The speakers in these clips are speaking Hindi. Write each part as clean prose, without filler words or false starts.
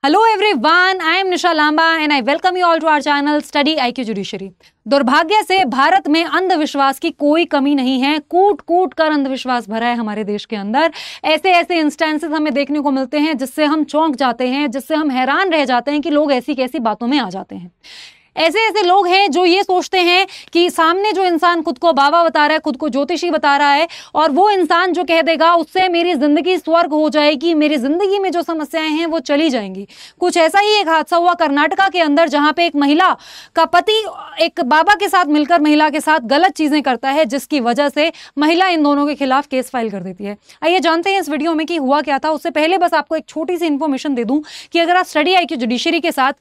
Hello everyone, I am Nisha Lamba and I welcome you all to our channel Study IQ Judiciary। दुर्भाग्य से भारत में अंधविश्वास की कोई कमी नहीं है, कूट कूट कर अंधविश्वास भरा है हमारे देश के अंदर। ऐसे ऐसे इंस्टेंसेस हमें देखने को मिलते हैं जिससे हम चौंक जाते हैं, जिससे हम हैरान रह जाते हैं कि लोग ऐसी कैसी बातों में आ जाते हैं। ऐसे ऐसे लोग हैं जो ये सोचते हैं कि सामने जो इंसान खुद को बाबा बता रहा है, खुद को ज्योतिषी बता रहा है, और वो इंसान जो कह देगा उससे मेरी जिंदगी स्वर्ग हो जाएगी, मेरी जिंदगी में जो समस्याएं हैं वो चली जाएंगी। कुछ ऐसा ही एक हादसा हुआ कर्नाटका के अंदर, जहां पे एक महिला का पति एक बाबा के साथ मिलकर महिला के साथ गलत चीजें करता है, जिसकी वजह से महिला इन दोनों के खिलाफ केस फाइल कर देती है। आइए जानते हैं इस वीडियो में कि हुआ क्या था। उससे पहले बस आपको एक छोटी सी इंफॉर्मेशन दे दूं कि अगर आप स्टडी IQ जुडिशरी के साथ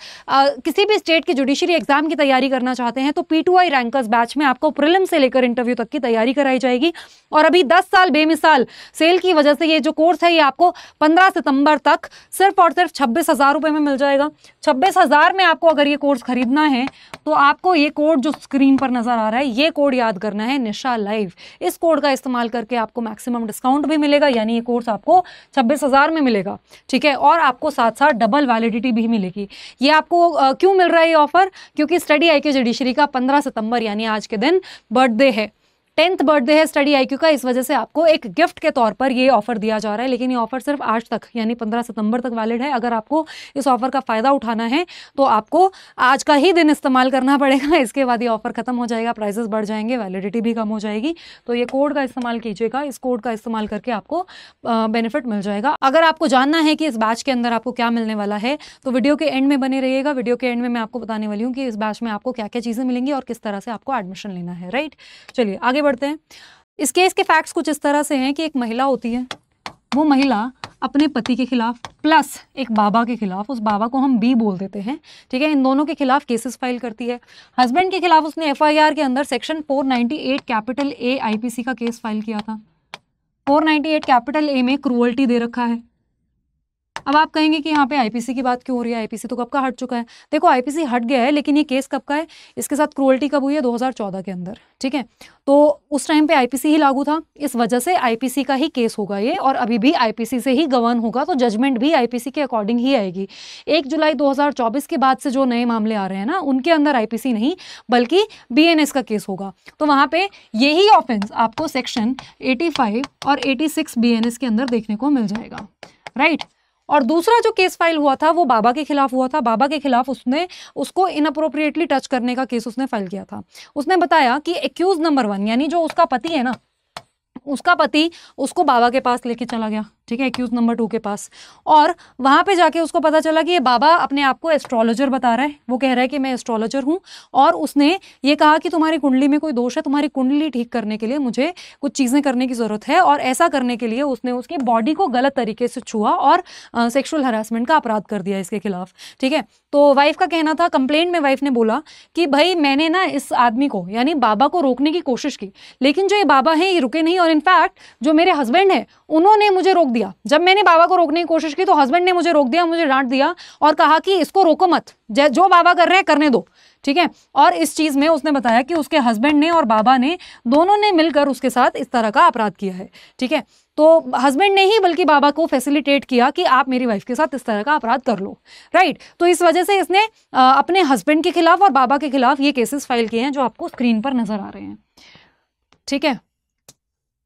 किसी भी स्टेट की जुडिशरी एग्जाम की तैयारी करना चाहते हैं तो P2I रैंकर्स बैच में आपको प्रीलिम से लेकर इंटरव्यू तक की तैयारी कराई जाएगी। और अभी 10 साल बेमिसाल सेल की वजह से ये जो कोर्स है ये आपको 15 सितंबर तक सिर्फ और सिर्फ 26,000 रुपए में मिल जाएगा। 26,000 में आपको अगर ये कोर्स खरीदना है तो आपको ये कोड जो स्क्रीन पर नजर आ रहा है, ये कोड याद करना है, निशा लाइव। इस कोड का इस्तेमाल करके आपको मैक्सिमम डिस्काउंट भी मिलेगा, यानी ये कोर्स आपको 26,000 में मिलेगा, ठीक है। और आपको साथ साथ डबल वैलिडिटी भी मिलेगी। ये आपको क्यों मिल रहा है ये ऑफर? क्योंकि स्टडी IQ जुडिशरी का 15 सितंबर यानी आज के दिन बर्थडे है, 10th बर्थडे है स्टडी IQ का। इस वजह से आपको एक गिफ्ट के तौर पर ये ऑफर दिया जा रहा है, लेकिन ये ऑफर सिर्फ आज तक यानी 15 सितंबर तक वैलिड है। अगर आपको इस ऑफर का फायदा उठाना है तो आपको आज का ही दिन इस्तेमाल करना पड़ेगा, इसके बाद ये ऑफर खत्म हो जाएगा, प्राइसेस बढ़ जाएंगे, वैलिडिटी भी कम हो जाएगी। तो ये कोड का इस्तेमाल कीजिएगा, इस कोड का इस्तेमाल करके आपको बेनिफिट मिल जाएगा। अगर आपको जानना है कि इस बैच के अंदर आपको क्या मिलने वाला है तो वीडियो के एंड में बने रहिएगा। वीडियो के एंड में मैं आपको बताने वाली हूँ कि इस बैच में आपको क्या क्या चीज़ें मिलेंगी और किस तरह से आपको एडमिशन लेना है, राइट। चलिए आगे बढ़ते हैं। इस केस के फैक्ट्स कुछ इस तरह से हैं कि एक महिला होती है, वो महिला अपने पति के खिलाफ प्लस एक बाबा के खिलाफ, उस बाबा को हम बी बोल देते हैं, ठीक है, इन दोनों के खिलाफ केसेस फाइल करती है। हस्बैंड के खिलाफ उसने FIR के अंदर सेक्शन 498 कैपिटल A IPC का केस फाइल किया था। 498 कैपिटल A में क्रूअल्टी दे रखा है। अब आप कहेंगे कि यहाँ पे IPC की बात क्यों हो रही है, IPC तो कब का हट चुका है। देखो IPC हट गया है, लेकिन ये केस कब का है, इसके साथ क्रूअल्टी कब हुई है, 2014 के अंदर, ठीक है। तो उस टाइम पे IPC ही लागू था, इस वजह से IPC का ही केस होगा ये, और अभी भी IPC से ही गवर्न होगा, तो जजमेंट भी IPC के अकॉर्डिंग ही आएगी। 1 जुलाई 2024 के बाद से जो नए मामले आ रहे हैं ना, उनके अंदर IPC नहीं बल्कि BNS का केस होगा। तो वहाँ पे यही ऑफेंस आपको सेक्शन 85 और 86 BNS के अंदर देखने को मिल जाएगा, राइट। और दूसरा जो केस फाइल हुआ था वो बाबा के खिलाफ हुआ था। बाबा के खिलाफ उसने उसको इनअप्रोप्रिएटली टच करने का केस उसने फाइल किया था। उसने बताया कि एक्यूज नंबर 1 यानी जो उसका पति है ना, उसका पति उसको बाबा के पास लेके चला गया, ठीक है, एक्यूज नंबर 2 के पास, और वहां पे जाके उसको पता चला कि ये बाबा अपने आप को एस्ट्रोलॉजर बता रहा है। वो कह रहा है कि मैं एस्ट्रोलॉजर हूँ, और उसने ये कहा कि तुम्हारी कुंडली में कोई दोष है, तुम्हारी कुंडली ठीक करने के लिए मुझे कुछ चीज़ें करने की ज़रूरत है। और ऐसा करने के लिए उसने उसकी बॉडी को गलत तरीके से छुआ और सेक्शुअल हरासमेंट का अपराध कर दिया इसके खिलाफ, ठीक है। तो वाइफ का कहना था, कंप्लेंट में वाइफ ने बोला कि भाई मैंने ना इस आदमी को यानी बाबा को रोकने की कोशिश की, लेकिन जो ये बाबा है ये रुके नहीं, और इनफैक्ट जो मेरे हस्बैंड है उन्होंने मुझे रोक दिया। जब मैंने बाबा को रोकने की कोशिश की तो हस्बैंड ने मुझे रोक दिया, मुझे डांट दिया और कहा कि इसको रोको मत, जो बाबा कर रहे हैं करने दो, ठीक है। और इस चीज में उसने बताया कि उसके हस्बैंड ने और बाबा ने दोनों ने मिलकर उसके साथ इस तरह का अपराध किया है, ठीक है। तो हस्बैंड ने ही बल्कि बाबा को फैसिलिटेट किया कि आप मेरी वाइफ के साथ इस तरह का अपराध कर लो, राइट। तो इस वजह से इसने अपने हस्बैंड के खिलाफ और बाबा के खिलाफ ये केसेस फाइल किए हैं जो आपको स्क्रीन पर नजर आ रहे हैं, ठीक है।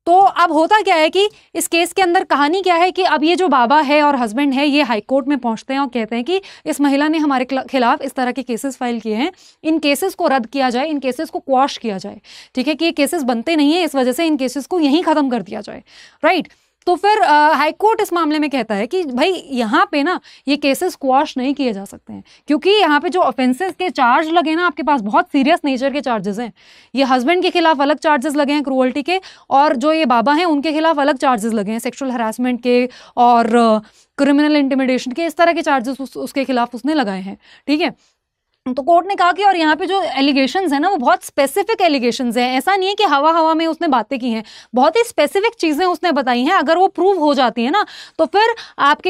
तो अब होता क्या है कि इस केस के अंदर कहानी क्या है कि अब ये जो बाबा है और हस्बैंड है ये हाई कोर्ट में पहुंचते हैं और कहते हैं कि इस महिला ने हमारे खिलाफ इस तरह के केसेस फाइल किए हैं, इन केसेस को रद्द किया जाए, इन केसेस को क्वॉश किया जाए, ठीक है, कि ये केसेस बनते नहीं है, इस वजह से इन केसेस को यहीं खत्म कर दिया जाए, राइट। तो फिर हाई कोर्ट इस मामले में कहता है कि भाई यहाँ पे ना ये केसेस क्वॉश नहीं किए जा सकते हैं, क्योंकि यहाँ पे जो ऑफेंसेस के चार्ज लगे ना आपके पास बहुत सीरियस नेचर के चार्जेस हैं। ये हस्बैंड के खिलाफ अलग चार्जेस लगे हैं क्रूअल्टी के, और जो ये बाबा हैं उनके खिलाफ अलग चार्जेस लगे हैं सेक्सुअल हरासमेंट के और क्रिमिनल इंटिमिडेशन के, इस तरह के चार्जेस उसके खिलाफ उसने लगाए हैं, ठीक है। तो कोर्ट ने कहा कि और यहाँ पे जो एलिगेशंस है ना वो बहुत स्पेसिफिक एलिगेशंस हैं, ऐसा नहीं है कि हवा हवा में उसने बातें की हैं, बहुत ही स्पेसिफिक चीजें उसने बताई हैं। अगर वो प्रूव हो जाती है ना तो फिर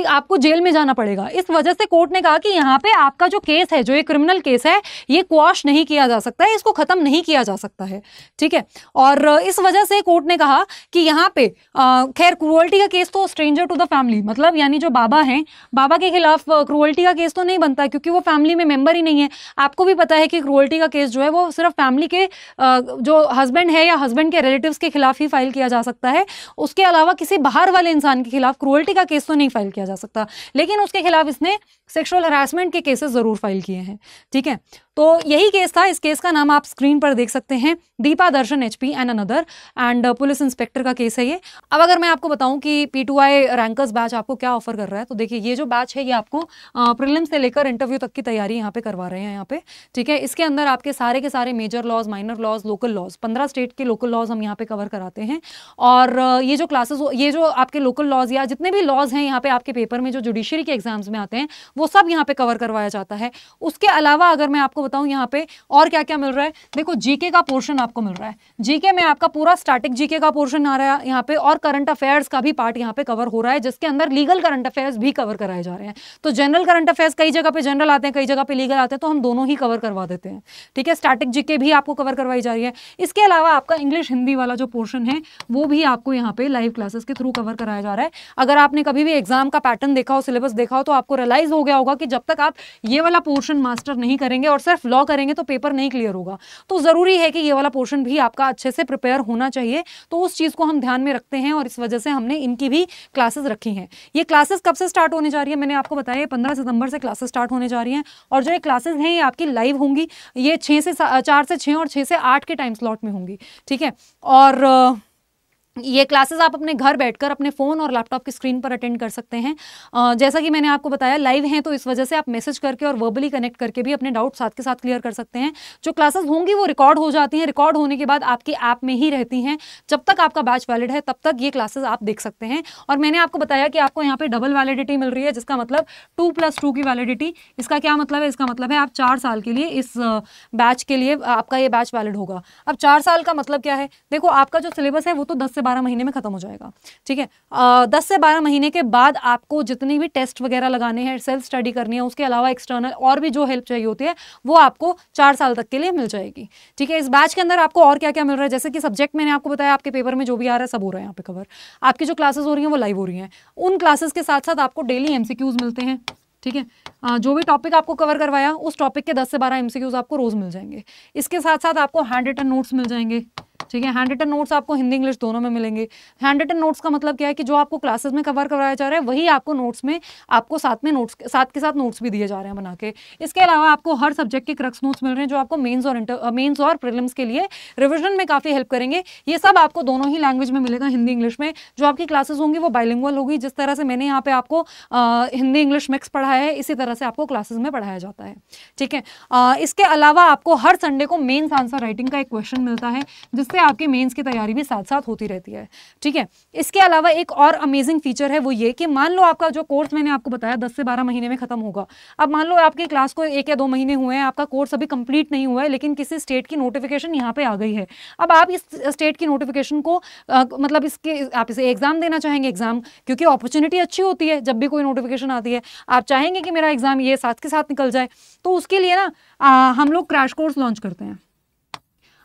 आपको जेल में जाना पड़ेगा। इस वजह से कोर्ट ने कहा कि यहाँ पे आपका जो केस है, जो ये क्रिमिनल केस है, ये क्वाश नहीं किया जा सकता है, इसको खत्म नहीं किया जा सकता है, ठीक है। और इस वजह से कोर्ट ने कहा कि यहाँ पे खैर क्रूअल्टी का केस तो स्ट्रेंजर टू द फैमिली, मतलब यानी जो बाबा हैं, बाबा के खिलाफ क्रूअल्टी का केस तो नहीं बनता क्योंकि वो फैमिली में मेंबर ही नहीं है। आपको भी पता है कि क्रूअल्टी का केस जो है वो सिर्फ फैमिली के जो हस्बैंड है या हस्बैंड के रिलेटिव्स के खिलाफ ही फाइल किया जा सकता है, उसके अलावा किसी बाहर वाले इंसान के खिलाफ क्रूअल्टी का केस तो नहीं फाइल किया जा सकता। लेकिन उसके खिलाफ इसने सेक्सुअल हरासमेंट के केसेस जरूर फाइल किए हैं, ठीक है। तो यही केस था। इस केस का नाम आप स्क्रीन पर देख सकते हैं, दीपा दर्शन HP and another, and police inspector का केस है ये। अब अगर मैं आपको बताऊं कि P2I रैंकर्स बैच आपको क्या ऑफर कर रहा है, तो देखिए ये जो बैच है ये आपको प्रीलिम्स से लेकर इंटरव्यू तक की तैयारी यहाँ पे करवा रहे हैं यहाँ पे, ठीक है। इसके अंदर आपके सारे के सारे major laws, minor laws, local laws, 15 state के लोकल लॉज हम यहाँ पे कवर कराते हैं। और ये जो क्लासेस, ये जो आपके लोकल लॉज या जितने भी लॉज हैं यहाँ पे आपके पेपर में जो जुडिशरी के एग्जाम्स में आते हैं वो सब यहाँ पे कवर करवाया जाता है। उसके अलावा अगर मैं आपको बताऊं यहाँ पे और क्या क्या मिल रहा है, देखो जीके का पोर्शन आपको मिल रहा है। जीके में आपका पूरा स्टैटिक जीके का पोर्शन आ रहा है यहाँ पे, और करंट अफेयर्स का भी पार्ट यहाँ पे कवर हो रहा है, जिसके अंदर लीगल करंट अफेयर्स भी कवर कराए जा रहे हैं। तो जनरल करंट अफेयर्स कई जगह पे जनरल आते हैं, कई जगह पे लीगल आते हैं, तो हम दोनों ही कवर करवा देते हैं, ठीक है। स्टैटिक जीके भी आपको कवर करवाई जा रही है। इसके अलावा आपका इंग्लिश हिंदी वाला जो पोर्शन है वो भी आपको यहाँ पे लाइव क्लासेस के थ्रू कवर कराया जा रहा है। अगर आपने कभी भी एग्जाम का पैटर्न देखा हो, सिलेबस देखा हो, तो आपको रियलाइज हो गया होगा कि जब तक आप ये वाला पोर्शन मास्टर नहीं करेंगे और सिर्फ लॉ करेंगे तो पेपर नहीं क्लियर होगा। तो जरूरी है कि ये वाला पोर्शन भी आपका अच्छे से प्रिपेयर होना चाहिए। तो उस चीज को हम ध्यान में रखते हैं और इस वजह से हमने इनकी भी क्लासेस रखी हैं। ये क्लासेस कब से स्टार्ट होने जा रही है, मैंने आपको बताया 15 सितंबर से क्लासेस स्टार्ट होने जा रही हैं। और जो ये क्लासेस हैं ये आपकी लाइव होंगी, ये 4 से 6 और 6 से 8 के टाइम स्लॉट में होंगी, ठीक है। और ये क्लासेस आप अपने घर बैठकर अपने फ़ोन और लैपटॉप की स्क्रीन पर अटेंड कर सकते हैं। जैसा कि मैंने आपको बताया लाइव हैं, तो इस वजह से आप मैसेज करके और वर्बली कनेक्ट करके भी अपने डाउट साथ के साथ क्लियर कर सकते हैं। जो क्लासेस होंगी वो रिकॉर्ड हो जाती हैं, रिकॉर्ड होने के बाद आपके ऐप में ही रहती हैं। जब तक आपका बैच वैलिड है तब तक ये क्लासेस आप देख सकते हैं। और मैंने आपको बताया कि आपको यहाँ पे डबल वैलिडिटी मिल रही है, जिसका मतलब 2+2 की वैलिडिटी। इसका क्या मतलब है? इसका मतलब है आप 4 साल के लिए इस बैच के लिए आपका ये बैच वैलिड होगा। अब 4 साल का मतलब क्या है? देखो आपका जो सिलेबस है वो तो 10 से 12 महीने में खत्म हो जाएगा, ठीक है। 10 से 12 महीने के बाद आपको जितनी भी टेस्ट वगैरह लगाने हैं, सेल्फ स्टडी करनी है, उसके अलावा एक्सटर्नल और भी जो हेल्प चाहिए होती है वो आपको 4 साल तक के लिए मिल जाएगी, ठीक है। इस बैच के अंदर आपको और क्या क्या मिल रहा है, जैसे कि सब्जेक्ट मैंने आपको बताया, आपके पेपर में जो भी आ रहा है सब हो रहा है यहाँ पे कवर। आपकी जो क्लासेस हो रही हैं वो लाइव हो रही हैं। उन क्लासेस के साथ साथ आपको डेली MCQs मिलते हैं, ठीक है। जो भी टॉपिक आपको कवर करवाया उस टॉपिक के 10 से 12 MCQs आपको रोज मिल जाएंगे। इसके साथ साथ आपको हैंड रिटन नोट्स मिल जाएंगे, ठीक है। हैंड रिटन नोट्स आपको हिंदी इंग्लिश दोनों में मिलेंगे। हैंड रिटन नोट्स का मतलब क्या है कि जो आपको क्लासेस में कवर करवाया जा रहा है वही आपको नोट्स में आपको साथ के साथ नोट्स भी दिए जा रहे हैं बना के। इसके अलावा आपको हर सब्जेक्ट के क्रक्स नोट्स मिल रहे हैं जो आपको मेंस और प्रीलिम्स के लिए रिविजन में काफ़ी हेल्प करेंगे। ये सब आपको दोनों ही लैंग्वेज में मिलेगा, हिंदी इंग्लिश में। जो आपकी क्लासेस होंगी वो बाइलिंगुअल होगी। जिस तरह से मैंने यहाँ पे आपको हिंदी इंग्लिश मिक्स पढ़ाया है, इसी तरह से आपको क्लासेस में पढ़ाया जाता है, ठीक है। इसके अलावा आपको हर संडे को मेंस आंसर राइटिंग का एक क्वेश्चन मिलता है, जिससे आपके मेंस की तैयारी भी साथ साथ होती रहती है, ठीक है। इसके अलावा एक और अमेजिंग फीचर है, वो ये कि मान लो आपका जो कोर्स मैंने आपको बताया 10 से 12 महीने में खत्म होगा। अब मान लो आपकी क्लास को 1 या 2 महीने हुए हैं, आपका कोर्स अभी कंप्लीट नहीं हुआ है, लेकिन किसी स्टेट की नोटिफिकेशन यहाँ पे आ गई है। अब आप इस स्टेट की नोटिफिकेशन को मतलब आप इसे एग्जाम देना चाहेंगे, एग्जाम, क्योंकि अपॉर्चुनिटी अच्छी होती है जब भी कोई नोटिफिकेशन आती है। आप चाहेंगे कि मेरा एग्जाम ये साथ के साथ निकल जाए, तो उसके लिए ना हम लोग क्रैश कोर्स लॉन्च करते हैं।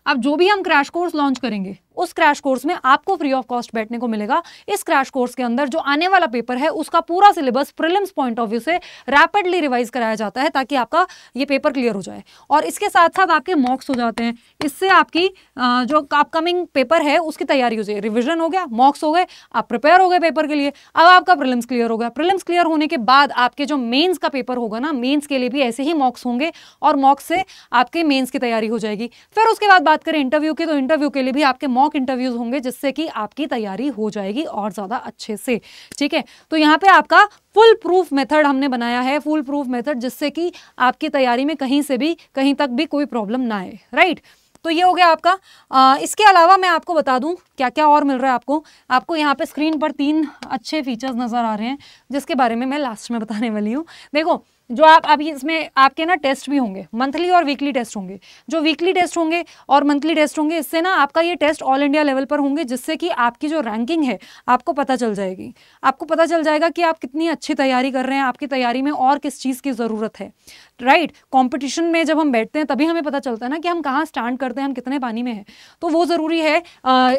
अब जो भी हम क्रैश कोर्स लॉन्च करेंगे उस क्रैश कोर्स में आपको फ्री ऑफ कॉस्ट बैठने को मिलेगा। इस क्रैश कोर्स के अंदर जो आने वाला पेपर है उसका पूरा syllabus prelims point of view से रैपिडली रिवाइज कराया जाता है, ताकि आपका ये पेपर क्लियर हो जाए। और इसके साथ साथ आपके मॉक्स हो जाते हैं। इससे आपकी जो अपकमिंग पेपर है उसकी तैयारी हो जाए। रिविजन हो गया, मॉक्स हो गए, आप प्रिपेयर हो गए पेपर के लिए। अब आपका प्रीलिम्स क्लियर हो गया। प्रीलिम्स क्लियर होने के बाद आपके जो मेन्स का पेपर होगा ना, मेन्स के लिए भी ऐसे ही मॉक्स होंगे और मॉक्स से आपके मेन्स की तैयारी हो जाएगी। फिर उसके बाद बात करें इंटरव्यू की, तो इंटरव्यू के लिए भी आपके मॉक इंटरव्यूज होंगे, जिससे कि आपकी तैयारी हो जाएगी और ज्यादा अच्छे से, ठीक है। तो यहाँ पे आपका फुल प्रूफ मेथड हमने बनाया है, फुल प्रूफ मेथड, जिससे कि आपकी तैयारी में कहीं से भी कहीं तक भी कोई प्रॉब्लम ना आए, राइट। तो ये हो गया आपका। इसके अलावा मैं आपको बता दूं क्या क्या और मिल रहा है आपको यहाँ पे स्क्रीन पर 3 अच्छे फीचर्स नजर आ रहे हैं, जिसके बारे में मैं लास्ट में बताने वाली हूँ। देखो जो आप अभी इसमें आपके ना टेस्ट भी होंगे, मंथली और वीकली टेस्ट होंगे। जो वीकली टेस्ट होंगे और मंथली टेस्ट होंगे, इससे ना आपका ये टेस्ट ऑल इंडिया लेवल पर होंगे, जिससे कि आपकी जो रैंकिंग है आपको पता चल जाएगी। आपको पता चल जाएगा कि आप कितनी अच्छी तैयारी कर रहे हैं, आपकी तैयारी में और किस चीज़ की ज़रूरत है, राइट। कंपटीशन में जब हम बैठते हैं तभी हमें पता चलता है ना कि हम कहाँ स्टैंड करते हैं, हम कितने पानी में हैं। तो वो ज़रूरी है,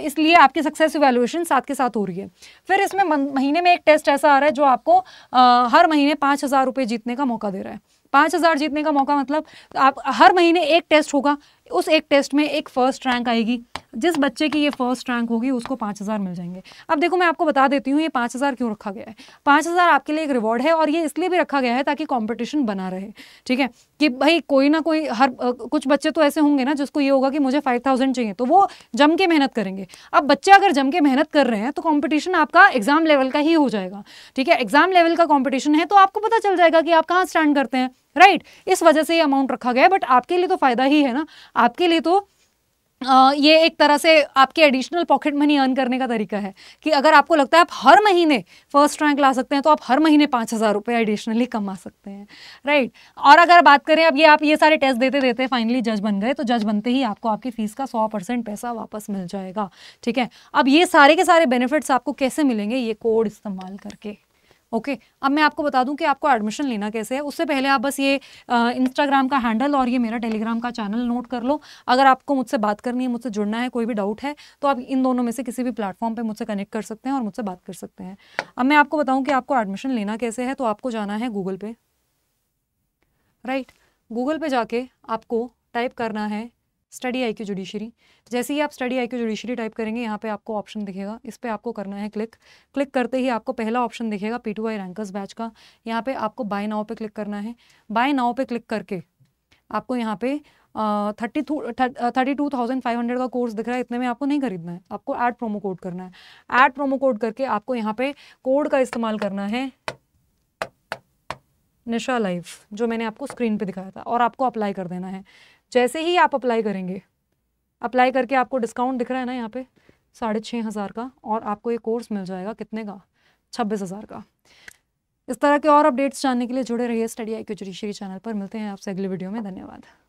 इसलिए आपकी सक्सेस इवैल्यूएशन साथ के साथ हो रही है। फिर इसमें महीने में एक टेस्ट ऐसा आ रहा है जो आपको हर महीने 5,000 रुपये जीतने का मौका दे रहा है। 5,000 जीतने का मौका मतलब आप हर महीने एक टेस्ट होगा, उस एक टेस्ट में एक फर्स्ट रैंक आएगी। जिस बच्चे की ये फर्स्ट रैंक होगी उसको 5,000 मिल जाएंगे। अब देखो मैं आपको बता देती हूँ ये 5,000 क्यों रखा गया है। 5,000 आपके लिए एक रिवॉर्ड है, और ये इसलिए भी रखा गया है ताकि कंपटीशन बना रहे, ठीक है। कि भाई कोई ना कोई कुछ बच्चे तो ऐसे होंगे ना जिसको ये होगा कि मुझे 5,000 चाहिए, तो वो जम के मेहनत करेंगे। अब बच्चे अगर जम के मेहनत कर रहे हैं तो कंपटीशन आपका एग्जाम लेवल का ही हो जाएगा, ठीक है। एग्जाम लेवल का कंपटीशन है तो आपको पता चल जाएगा कि आप कहाँ स्टैंड करते हैं, राइट। इस वजह से ये अमाउंट रखा गया है, बट आपके लिए तो फायदा ही है ना। आपके लिए तो ये एक तरह से आपके एडिशनल पॉकेट मनी अर्न करने का तरीका है कि अगर आपको लगता है आप हर महीने फर्स्ट रैंक ला सकते हैं तो आप हर महीने 5,000 रुपये एडिशनली कमा सकते हैं, राइट। और अगर बात करें अब ये आप ये सारे टेस्ट देते देते फाइनली जज बन गए, तो जज बनते ही आपको आपकी फीस का 100% पैसा वापस मिल जाएगा, ठीक है। अब ये सारे के सारे बेनिफिट्स आपको कैसे मिलेंगे, ये कोड इस्तेमाल करके, ओके। अब मैं आपको बता दूं कि आपको एडमिशन लेना कैसे है। उससे पहले आप बस ये इंस्टाग्राम का हैंडल और ये मेरा टेलीग्राम का चैनल नोट कर लो। अगर आपको मुझसे बात करनी है, मुझसे जुड़ना है, कोई भी डाउट है, तो आप इन दोनों में से किसी भी प्लेटफॉर्म पे मुझसे कनेक्ट कर सकते हैं और मुझसे बात कर सकते हैं। अब मैं आपको बताऊं कि आपको एडमिशन लेना कैसे है। तो आपको जाना है गूगल पे, राइट। गूगल पे जाके आपको टाइप करना है स्टडी IQ जुडिशरी। जैसे ही आप स्टडी IQ जुडिशरी टाइप करेंगे, यहाँ पे आपको ऑप्शन दिखेगा, इस पे आपको करना है क्लिक। क्लिक करते ही आपको पहला ऑप्शन दिखेगा P2I रैंकर्स बैच का। यहाँ पे आपको बाय नाउ पे क्लिक करना है। बाय नाउ पे क्लिक करके आपको यहाँ पे 32,500 का कोर्स दिख रहा है, इतने में आपको नहीं खरीदना है, आपको ऐड प्रोमो कोड करना है। ऐड प्रोमो कोड करके आपको यहाँ पे कोड का इस्तेमाल करना है निशा लाइव, जो मैंने आपको स्क्रीन पे दिखाया था, और आपको अप्लाई कर देना है। जैसे ही आप अप्लाई करेंगे, अप्लाई करके आपको डिस्काउंट दिख रहा है ना यहाँ पे 6,500 का, और आपको ये कोर्स मिल जाएगा कितने का, 26,000 का। इस तरह के और अपडेट्स जानने के लिए जुड़े रहिए स्टडी IQ जुडिशरी चैनल पर। मिलते हैं आपसे अगले वीडियो में। धन्यवाद।